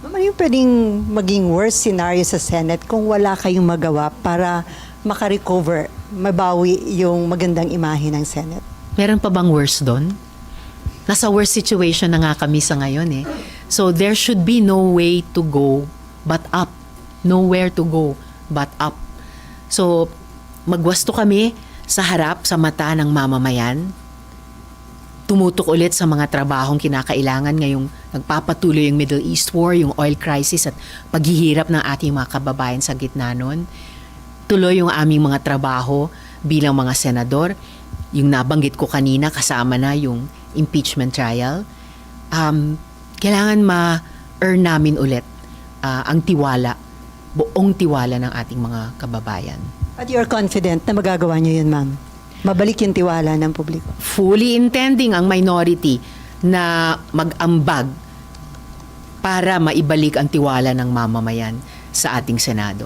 Ano yung pwedeng maging worst scenario sa Senate kung wala kayong magawa para makarecover, mabawi yung magandang imahe ng Senate? Meron pa bang worse doon? Nasa worst situation na nga kami sa ngayon eh. So there should be no way to go but up. Nowhere to go but up. So magwasto kami sa harap, sa mata ng mamamayan. Tumutok ulit sa mga trabahong kinakailangan ngayong nagpapatuloy yung Middle East War, yung oil crisis at paghihirap ng ating mga kababayan sa gitna nun. Tuloy yung aming mga trabaho bilang mga senador. Yung nabanggit ko kanina, kasama na yung impeachment trial. Kailangan ma-earn namin ulit ang tiwala, buong tiwala ng ating mga kababayan. At you're confident na magagawa niyo yun, ma'am? Mabalik yung tiwala ng publiko. Fully intending ang minority na mag-ambag para maibalik ang tiwala ng mamamayan sa ating Senado.